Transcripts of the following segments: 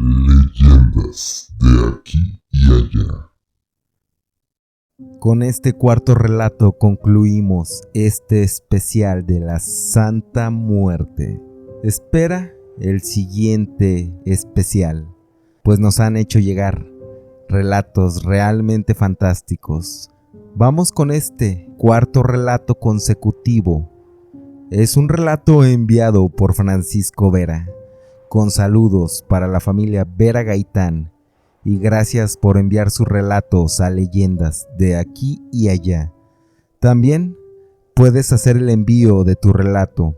Leyendas de aquí y allá. Con este cuarto relato concluimos este especial de la Santa Muerte. Espera el siguiente especial, pues nos han hecho llegar relatos realmente fantásticos. Vamos con este cuarto relato consecutivo. Es un relato enviado por Francisco Vera, con saludos para la familia Vera Gaitán, y gracias por enviar sus relatos a Leyendas de aquí y allá. También puedes hacer el envío de tu relato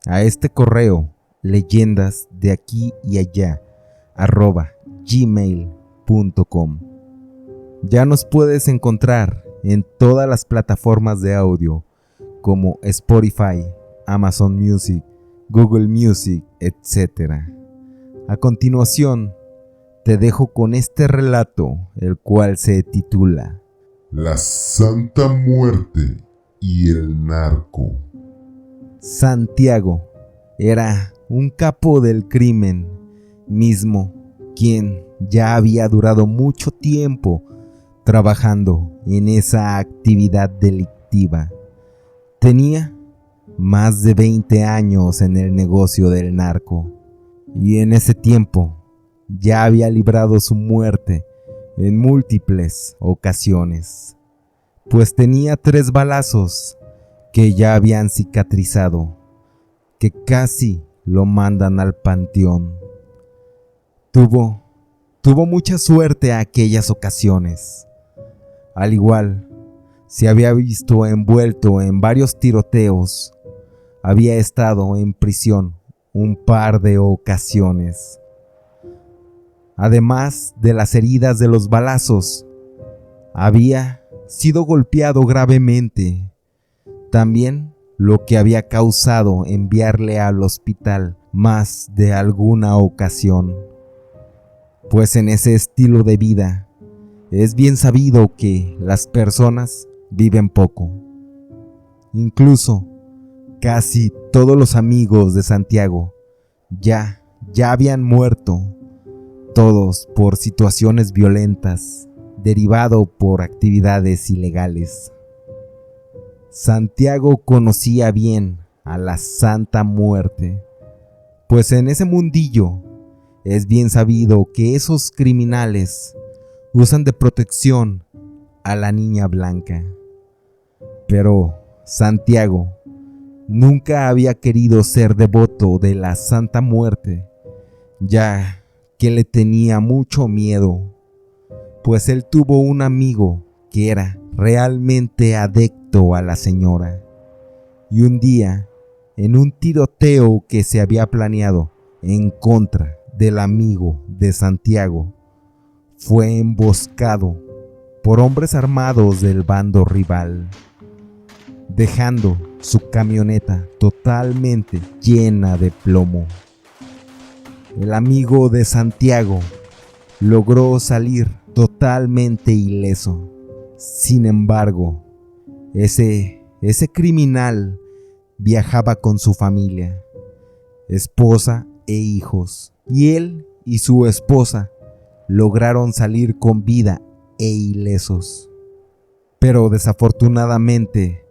a este correo leyendasdeaquiyyallá@gmail.com. Ya nos puedes encontrar en todas las plataformas de audio como Spotify, Amazon Music, Google Music, etc. A continuación, te dejo con este relato, el cual se titula La Santa Muerte y el narco. Santiago era un capo del crimen mismo, quien ya había durado mucho tiempo trabajando en esa actividad delictiva. Tenía más de 20 años en el negocio del narco, y en ese tiempo ya había librado su muerte en múltiples ocasiones, pues tenía 3 balazos que ya habían cicatrizado, que casi lo mandan al panteón. Tuvo mucha suerte aquellas ocasiones. Al igual, se había visto envuelto en varios tiroteos. Había estado en prisión un par de ocasiones. Además de las heridas de los balazos, había sido golpeado gravemente. También lo que había causado enviarle al hospital más de alguna ocasión. Pues en ese estilo de vida, es bien sabido que las personas viven poco. Incluso, casi todos los amigos de Santiago ya habían muerto, todos por situaciones violentas, derivado por actividades ilegales. Santiago conocía bien a la Santa Muerte, pues en ese mundillo es bien sabido que esos criminales usan de protección a la niña blanca. Pero Santiago nunca había querido ser devoto de la Santa Muerte, ya que le tenía mucho miedo, pues él tuvo un amigo que era realmente adicto a la señora, y un día, en un tiroteo que se había planeado en contra del amigo de Santiago, fue emboscado por hombres armados del bando rival, dejando su camioneta totalmente llena de plomo. El amigo de Santiago logró salir totalmente ileso. Sin embargo, ese criminal viajaba con su familia, esposa e hijos, y él y su esposa lograron salir con vida e ilesos. Pero desafortunadamente,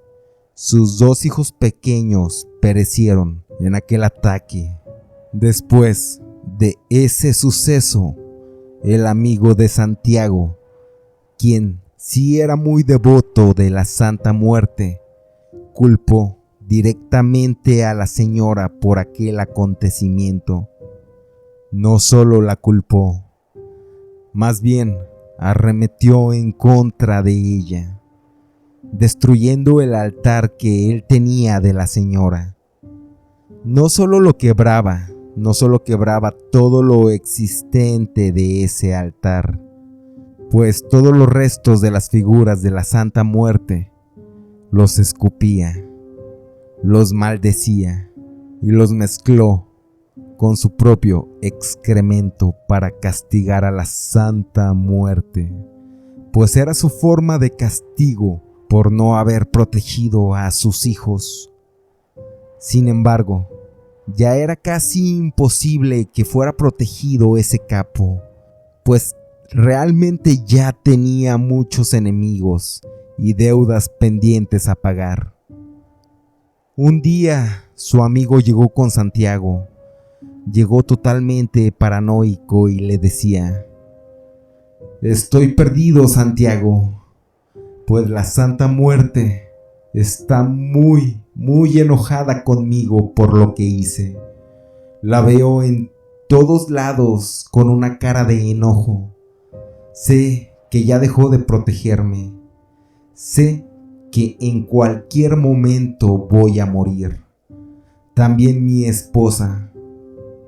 sus 2 hijos pequeños perecieron en aquel ataque. Después de ese suceso, el amigo de Santiago, quien sí era muy devoto de la Santa Muerte, culpó directamente a la señora por aquel acontecimiento. No solo la culpó, más bien arremetió en contra de ella, destruyendo el altar que él tenía de la señora. No solo quebraba todo lo existente de ese altar, pues todos los restos de las figuras de la Santa Muerte los escupía, los maldecía y los mezcló con su propio excremento para castigar a la Santa Muerte, pues era su forma de castigo por no haber protegido a sus hijos. Sin embargo, ya era casi imposible que fuera protegido ese capo, pues realmente ya tenía muchos enemigos y deudas pendientes a pagar. Un día su amigo llegó con Santiago. Llegó totalmente paranoico y le decía: «Estoy perdido, Santiago, pues la Santa Muerte está muy enojada conmigo por lo que hice. La veo en todos lados con una cara de enojo. Sé que ya dejó de protegerme. Sé que en cualquier momento voy a morir. También mi esposa,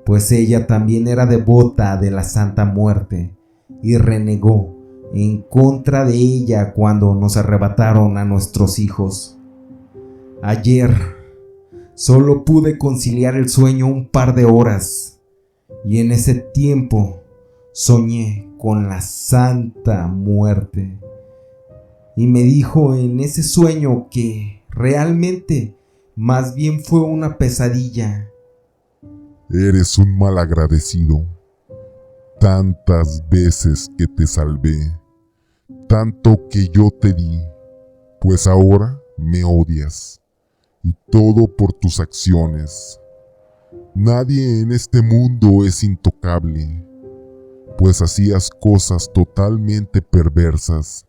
pues ella también era devota de la Santa Muerte y renegó en contra de ella cuando nos arrebataron a nuestros hijos. Ayer solo pude conciliar el sueño un par de horas y en ese tiempo soñé con la Santa Muerte y me dijo en ese sueño que realmente más bien fue una pesadilla». Eres un malagradecido. Tantas veces que te salvé, tanto que yo te di, pues ahora me odias, y todo por tus acciones. Nadie en este mundo es intocable, pues hacías cosas totalmente perversas.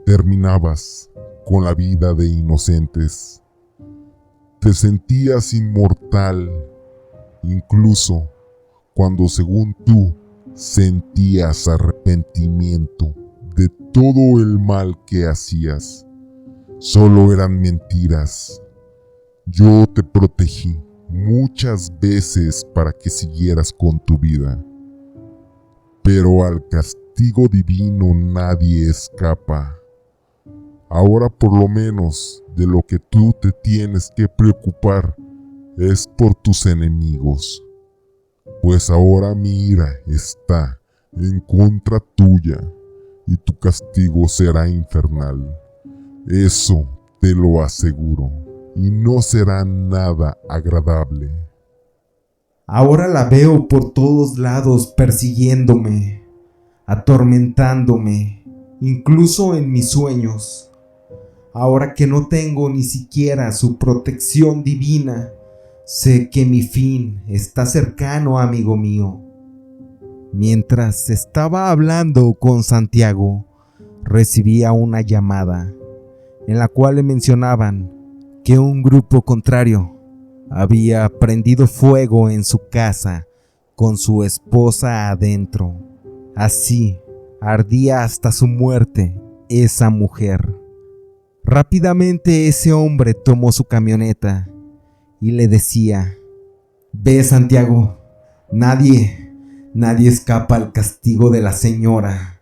Terminabas con la vida de inocentes. Te sentías inmortal, incluso cuando según tú sentías arrepentimiento de todo el mal que hacías. Solo eran mentiras. Yo te protegí muchas veces para que siguieras con tu vida, pero al castigo divino nadie escapa. Ahora por lo menos de lo que tú te tienes que preocupar es por tus enemigos, pues ahora mi ira está en contra tuya y tu castigo será infernal. Eso te lo aseguro, y no será nada agradable. Ahora la veo por todos lados persiguiéndome, atormentándome, incluso en mis sueños. Ahora que no tengo ni siquiera su protección divina, sé que mi fin está cercano, amigo mío. Mientras estaba hablando con Santiago, recibía una llamada en la cual le mencionaban que un grupo contrario había prendido fuego en su casa con su esposa adentro. Así ardía hasta su muerte esa mujer. Rápidamente ese hombre tomó su camioneta y le decía: «Ve, Santiago, nadie escapa al castigo de la señora.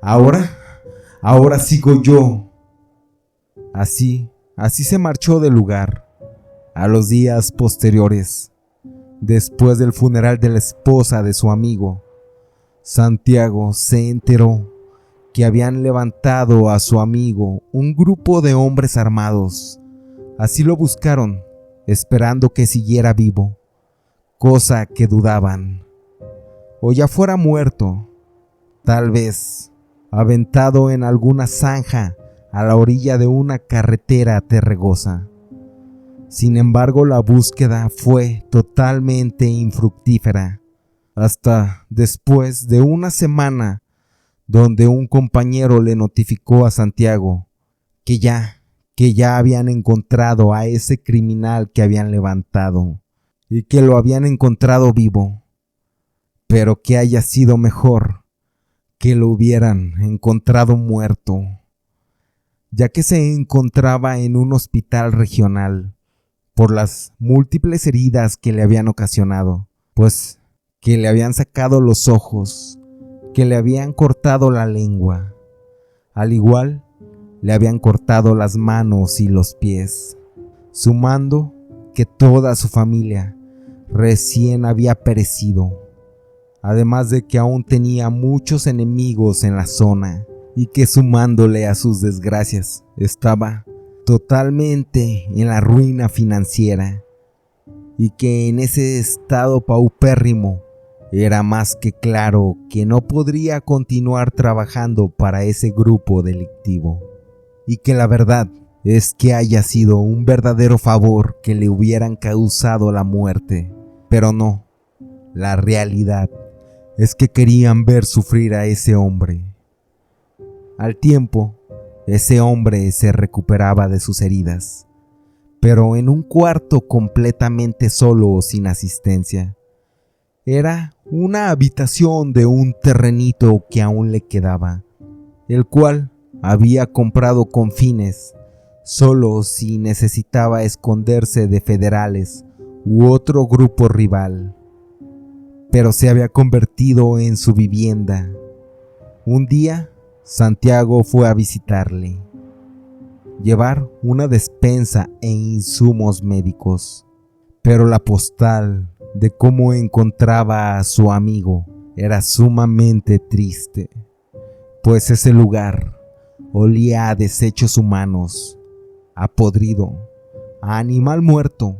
Ahora sigo yo». Así se marchó del lugar. A los días posteriores, después del funeral de la esposa de su amigo, Santiago se enteró que habían levantado a su amigo un grupo de hombres armados. Así lo buscaron, esperando que siguiera vivo, cosa que dudaban. O ya fuera muerto, tal vez aventado en alguna zanja a la orilla de una carretera terregosa. Sin embargo, la búsqueda fue totalmente infructífera, hasta después de una semana donde un compañero le notificó a Santiago que ya habían encontrado a ese criminal que habían levantado y que lo habían encontrado vivo, pero que haya sido mejor que lo hubieran encontrado muerto, ya que se encontraba en un hospital regional por las múltiples heridas que le habían ocasionado, pues que le habían sacado los ojos, que le habían cortado la lengua, al igual le habían cortado las manos y los pies, sumando que toda su familia recién había perecido, además de que aún tenía muchos enemigos en la zona y que sumándole a sus desgracias estaba totalmente en la ruina financiera. y que en ese estado paupérrimo era más que claro que no podría continuar trabajando para ese grupo delictivo, y que la verdad es que haya sido un verdadero favor que le hubieran causado la muerte, pero no, la realidad es que querían ver sufrir a ese hombre. Al tiempo, ese hombre se recuperaba de sus heridas, pero en un cuarto completamente solo, sin asistencia. Era una habitación de un terrenito que aún le quedaba, el cual había comprado con fines, solo si necesitaba esconderse de federales u otro grupo rival. Pero se había convertido en su vivienda. Un día, Santiago fue a visitarle, llevar una despensa e insumos médicos, pero la postal de cómo encontraba a su amigo era sumamente triste, pues ese lugar olía a desechos humanos, a podrido, a animal muerto.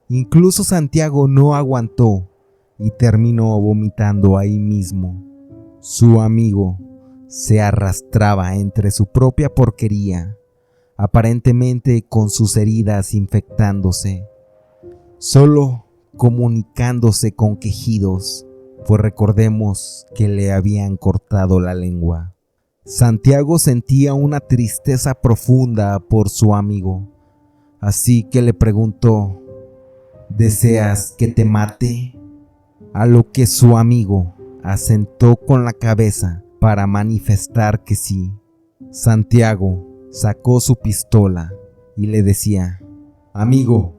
Incluso Santiago no aguantó y terminó vomitando ahí mismo. Su amigo se arrastraba entre su propia porquería, aparentemente con sus heridas infectándose, solo comunicándose con quejidos, pues recordemos que le habían cortado la lengua. Santiago sentía una tristeza profunda por su amigo, así que le preguntó: ¿deseas que te mate? A lo que su amigo asentó con la cabeza para manifestar que sí. Santiago sacó su pistola y le decía: amigo,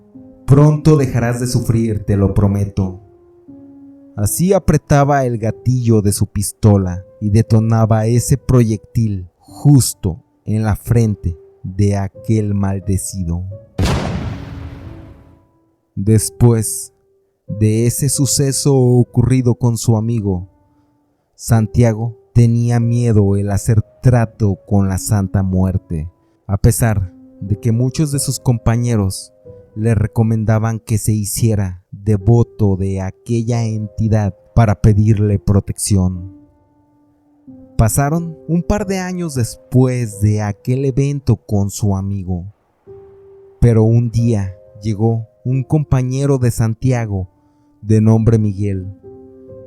pronto dejarás de sufrir, te lo prometo. Así apretaba el gatillo de su pistola y detonaba ese proyectil justo en la frente de aquel maldecido. Después de ese suceso ocurrido con su amigo, Santiago tenía miedo el hacer trato con la Santa Muerte, a pesar de que muchos de sus compañeros le recomendaban que se hiciera devoto de aquella entidad para pedirle protección. Pasaron un par de años después de aquel evento con su amigo, pero un día llegó un compañero de Santiago de nombre Miguel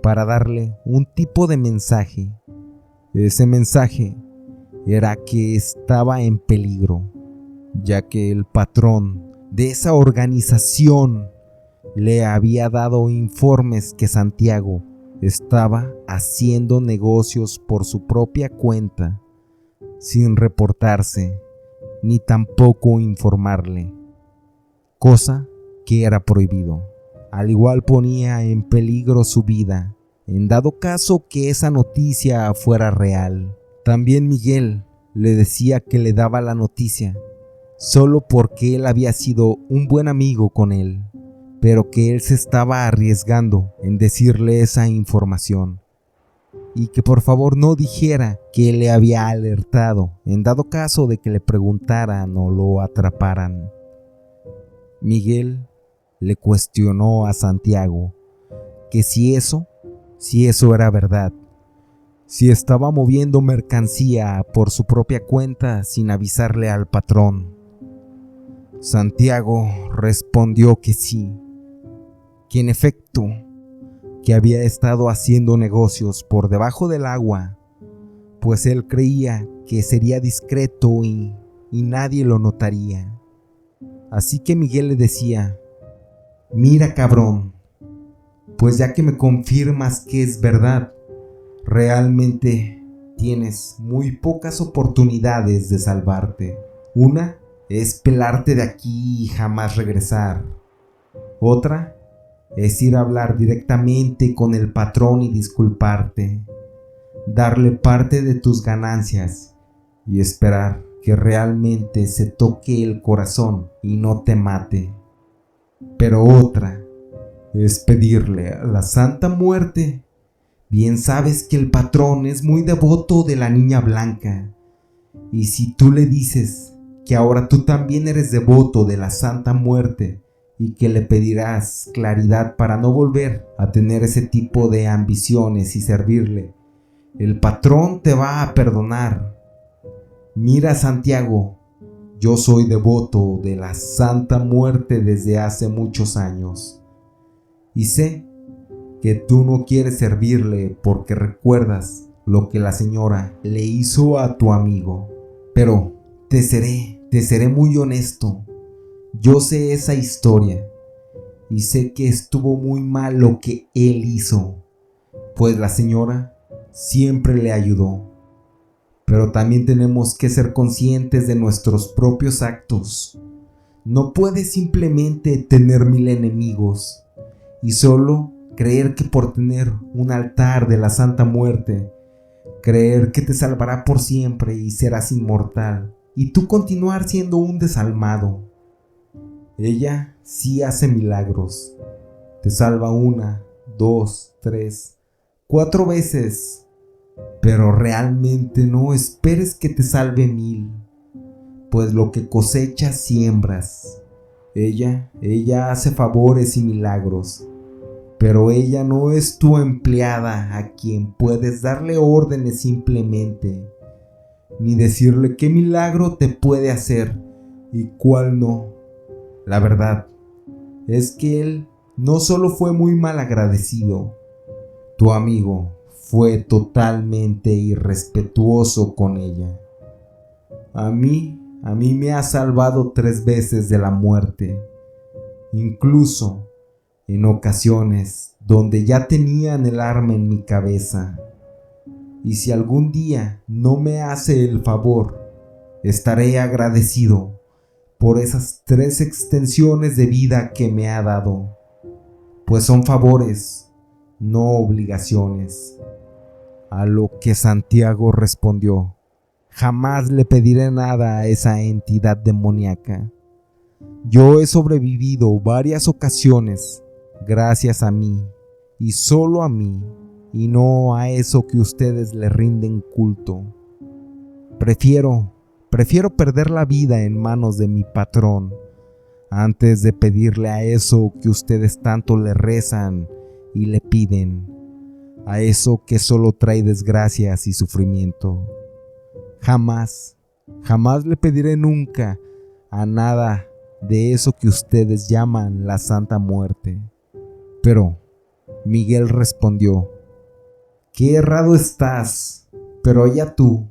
para darle un tipo de mensaje. Ese mensaje era que estaba en peligro, ya que el patrón de esa organización le había dado informes que Santiago estaba haciendo negocios por su propia cuenta, sin reportarse ni tampoco informarle, cosa que era prohibido. Al igual ponía en peligro su vida, en dado caso que esa noticia fuera real. También Miguel le decía que le daba la noticia solo porque él había sido un buen amigo con él, pero que él se estaba arriesgando en decirle esa información, y que por favor no dijera que él le había alertado en dado caso de que le preguntaran o lo atraparan. Miguel le cuestionó a Santiago que si eso era verdad, si estaba moviendo mercancía por su propia cuenta sin avisarle al patrón. Santiago respondió que sí, que en efecto, que había estado haciendo negocios por debajo del agua, pues él creía que sería discreto y nadie lo notaría. Así que Miguel le decía: mira, cabrón, pues ya que me confirmas que es verdad, realmente tienes muy pocas oportunidades de salvarte. Una es pelarte de aquí y jamás regresar. Otra es ir a hablar directamente con el patrón y disculparte, darle parte de tus ganancias y esperar que realmente se toque el corazón y no te mate. Pero otra es pedirle a la Santa Muerte. Bien sabes que el patrón es muy devoto de la Niña Blanca, y si tú le dices que ahora tú también eres devoto de la Santa Muerte y que le pedirás claridad para no volver a tener ese tipo de ambiciones y servirle. El patrón te va a perdonar. Mira, Santiago, yo soy devoto de la Santa Muerte desde hace muchos años y sé que tú no quieres servirle porque recuerdas lo que la señora le hizo a tu amigo. Pero te seré muy honesto. Yo sé esa historia y sé que estuvo muy mal lo que él hizo, pues la señora siempre le ayudó. Pero también tenemos que ser conscientes de nuestros propios actos. No puedes simplemente tener 1000 enemigos y solo creer que por tener un altar de la Santa Muerte, creer que te salvará por siempre y serás inmortal, y tú continuar siendo un desalmado. Ella sí hace milagros. Te salva 1, 2, 3, 4 veces. Pero realmente no esperes que te salve 1000, pues lo que cosechas siembras. Ella hace favores y milagros, pero ella no es tu empleada a quien puedes darle órdenes simplemente, ni decirle qué milagro te puede hacer y cuál no. La verdad es que él no solo fue muy mal agradecido, tu amigo fue totalmente irrespetuoso con ella. A mí me ha salvado 3 veces de la muerte, incluso en ocasiones donde ya tenían el arma en mi cabeza. Y si algún día no me hace el favor, estaré agradecido por esas 3 extensiones de vida que me ha dado, pues son favores, no obligaciones. A lo que Santiago respondió: jamás le pediré nada a esa entidad demoníaca. Yo he sobrevivido varias ocasiones gracias a mí y solo a mí, y no a eso que ustedes le rinden culto. Prefiero perder la vida en manos de mi patrón antes de pedirle a eso que ustedes tanto le rezan y le piden, a eso que solo trae desgracias y sufrimiento. Jamás le pediré nunca a nada de eso que ustedes llaman la Santa Muerte. Pero Miguel respondió: qué errado estás, pero allá tú.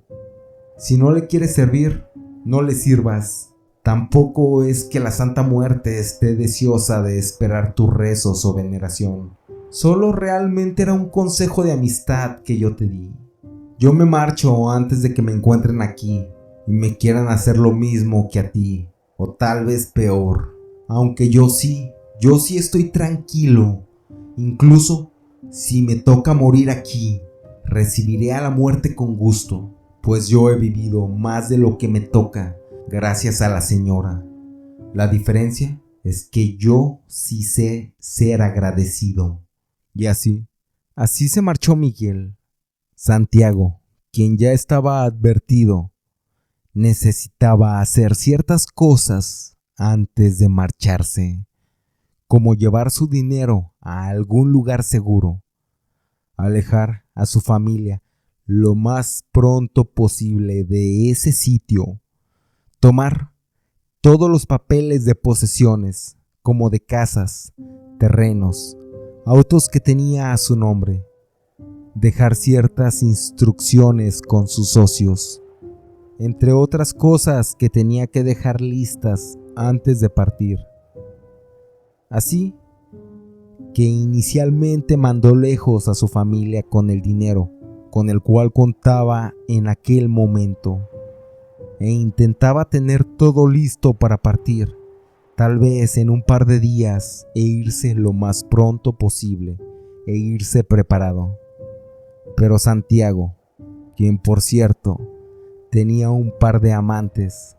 Si no le quieres servir, no le sirvas. Tampoco es que la Santa Muerte esté deseosa de esperar tus rezos o veneración. Solo realmente era un consejo de amistad que yo te di. Yo me marcho antes de que me encuentren aquí y me quieran hacer lo mismo que a ti, o tal vez peor. Aunque yo sí estoy tranquilo. Incluso si me toca morir aquí, recibiré a la muerte con gusto, pues yo he vivido más de lo que me toca gracias a la señora. La diferencia es que yo sí sé ser agradecido. Y así se marchó Miguel. Santiago, quien ya estaba advertido, necesitaba hacer ciertas cosas antes de marcharse, como llevar su dinero a algún lugar seguro, alejar a su familia lo más pronto posible de ese sitio, tomar todos los papeles de posesiones, como de casas, terrenos, autos que tenía a su nombre, dejar ciertas instrucciones con sus socios, entre otras cosas que tenía que dejar listas antes de partir. Así que inicialmente mandó lejos a su familia con el dinero con el cual contaba en aquel momento, e intentaba tener todo listo para partir, tal vez en un par de días, e irse lo más pronto posible, e irse preparado. Pero Santiago, quien por cierto tenía un par de amantes,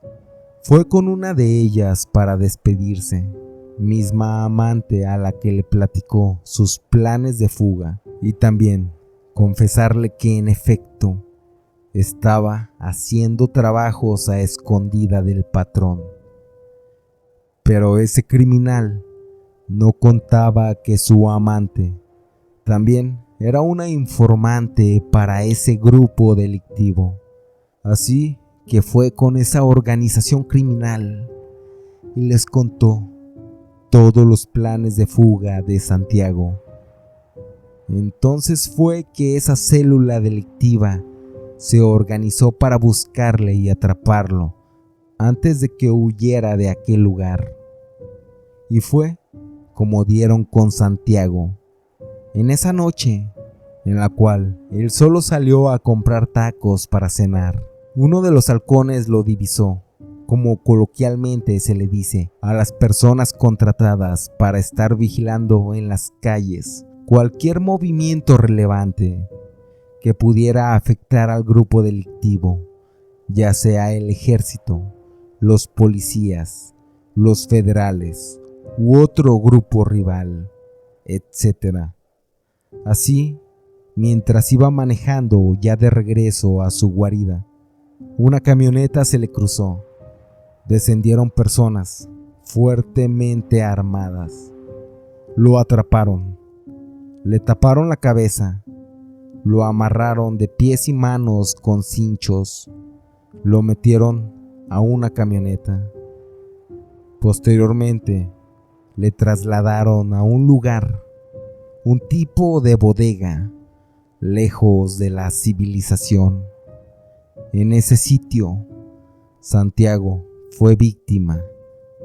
fue con una de ellas para despedirse, misma amante a la que le platicó sus planes de fuga, y también confesarle que en efecto estaba haciendo trabajos a escondida del patrón. Pero ese criminal no contaba que su amante también era una informante para ese grupo delictivo. Así que fue con esa organización criminal y les contó todos los planes de fuga de Santiago. Entonces fue que esa célula delictiva se organizó para buscarle y atraparlo antes de que huyera de aquel lugar. Y fue como dieron con Santiago en esa noche en la cual él solo salió a comprar tacos para cenar. Uno de los halcones lo divisó, como coloquialmente se le dice a las personas contratadas para estar vigilando en las calles cualquier movimiento relevante que pudiera afectar al grupo delictivo, ya sea el ejército, los policías, los federales u otro grupo rival, etc. Así, mientras iba manejando ya de regreso a su guarida, una camioneta se le cruzó. Descendieron personas fuertemente armadas. Lo atraparon, le taparon la cabeza, lo amarraron de pies y manos con cinchos, lo metieron a una camioneta. Posteriormente, le trasladaron a un lugar, un tipo de bodega, lejos de la civilización. En ese sitio, Santiago fue víctima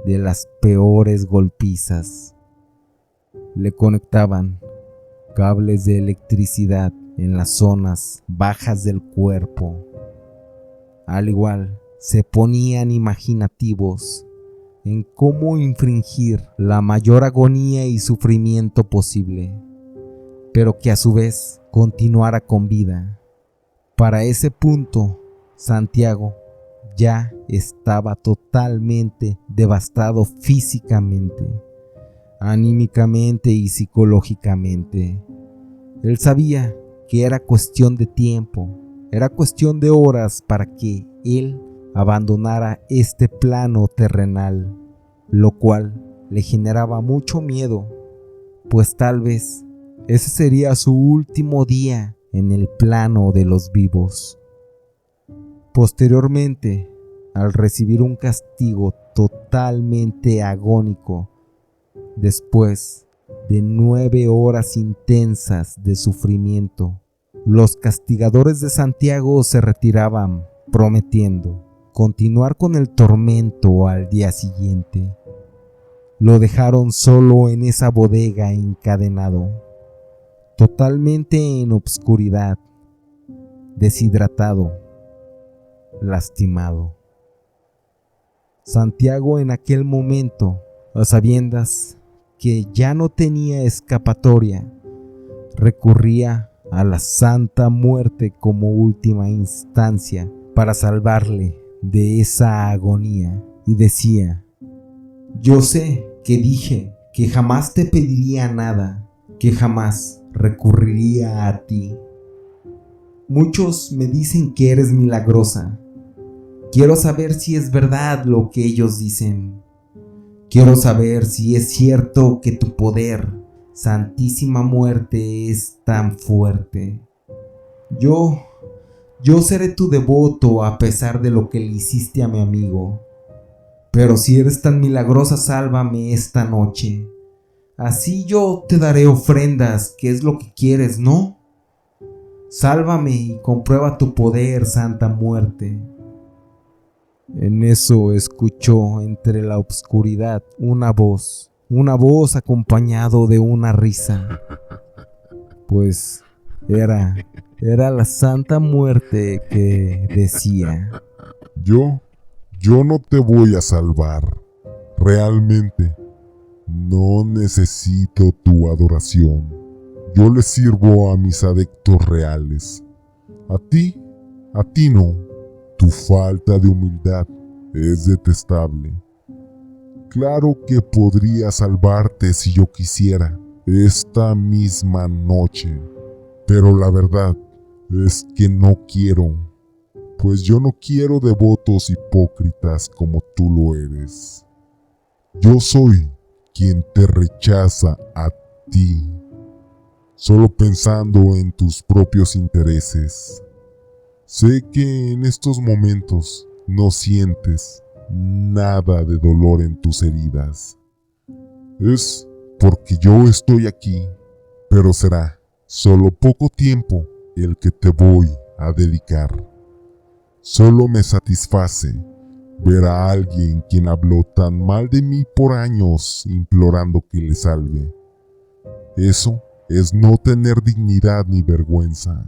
de las peores golpizas. Le conectaban cables de electricidad en las zonas bajas del cuerpo. Al igual, se ponían imaginativos en cómo infringir la mayor agonía y sufrimiento posible, pero que a su vez continuara con vida. Para ese punto, Santiago ya estaba totalmente devastado físicamente, anímicamente y psicológicamente. Él sabía que era cuestión de tiempo, era cuestión de horas para que él abandonara este plano terrenal, lo cual le generaba mucho miedo, pues tal vez ese sería su último día en el plano de los vivos. Posteriormente, al recibir un castigo totalmente agónico, después de 9 horas intensas de sufrimiento, los castigadores de Santiago se retiraban, prometiendo continuar con el tormento al día siguiente. Lo dejaron solo en esa bodega encadenado, totalmente en obscuridad, deshidratado, lastimado. Santiago en aquel momento, a sabiendas que ya no tenía escapatoria, recurría a la Santa Muerte como última instancia para salvarle de esa agonía, y decía: yo sé que dije que jamás te pediría nada, que jamás recurriría a ti. Muchos me dicen que eres milagrosa. Quiero saber si es verdad lo que ellos dicen. Quiero saber si es cierto que tu poder, Santísima Muerte, es tan fuerte. Yo seré tu devoto a pesar de lo que le hiciste a mi amigo. Pero si eres tan milagrosa, sálvame esta noche. Así yo te daré ofrendas, que es lo que quieres, ¿no? Sálvame y comprueba tu poder, Santa Muerte. En eso escuchó entre la oscuridad una voz acompañado de una risa, pues era la Santa Muerte que decía: Yo no te voy a salvar. Realmente, no necesito tu adoración. Yo le sirvo a mis adeptos reales. A ti no. Tu falta de humildad es detestable. Claro que podría salvarte si yo quisiera, esta misma noche. Pero la verdad es que no quiero, pues yo no quiero devotos hipócritas como tú lo eres. Yo soy quien te rechaza a ti, solo pensando en tus propios intereses. Sé que en estos momentos no sientes nada de dolor en tus heridas. Es porque yo estoy aquí, pero será solo poco tiempo el que te voy a dedicar. Solo me satisface ver a alguien quien habló tan mal de mí por años implorando que le salve. Eso es no tener dignidad ni vergüenza.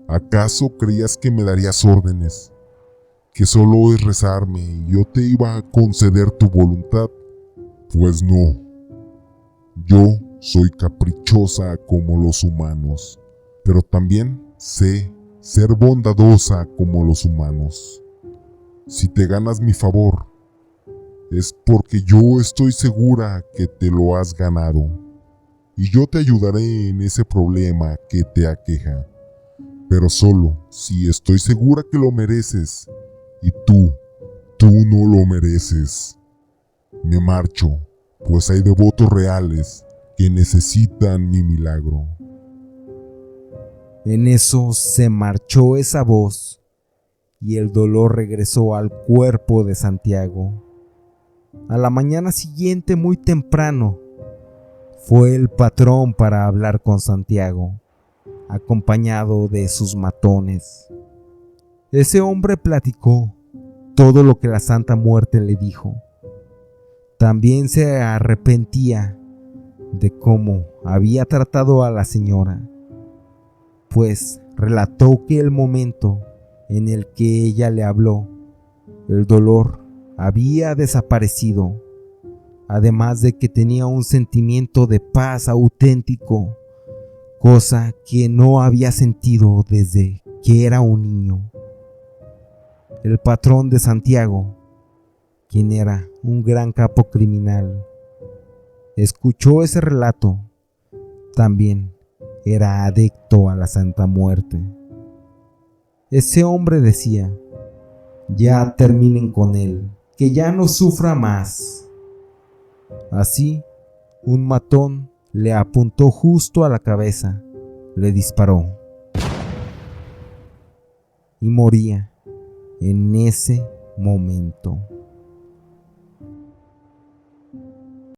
¿Acaso creías que me darías órdenes? ¿Que solo es rezarme y yo te iba a conceder tu voluntad? Pues no. Yo soy caprichosa como los humanos, pero también sé ser bondadosa como los humanos. Si te ganas mi favor, es porque yo estoy segura que te lo has ganado, y yo te ayudaré en ese problema que te aqueja, pero solo si estoy segura que lo mereces, y tú no lo mereces. Me marcho, pues hay devotos reales que necesitan mi milagro. En eso se marchó esa voz y el dolor regresó al cuerpo de Santiago. A la mañana siguiente, muy temprano, fue el patrón para hablar con Santiago, acompañado de sus matones. Ese hombre platicó todo lo que la Santa Muerte le dijo. También se arrepentía de cómo había tratado a la señora, pues relató que el momento en el que ella le habló, el dolor había desaparecido, además de que tenía un sentimiento de paz auténtico, cosa que no había sentido desde que era un niño. El patrón de Santiago, quien era un gran capo criminal, escuchó ese relato. También era adicto a la Santa Muerte. Ese hombre decía: ya terminen con él, que ya no sufra más. Así, un matón le apuntó justo a la cabeza, le disparó y moría en ese momento.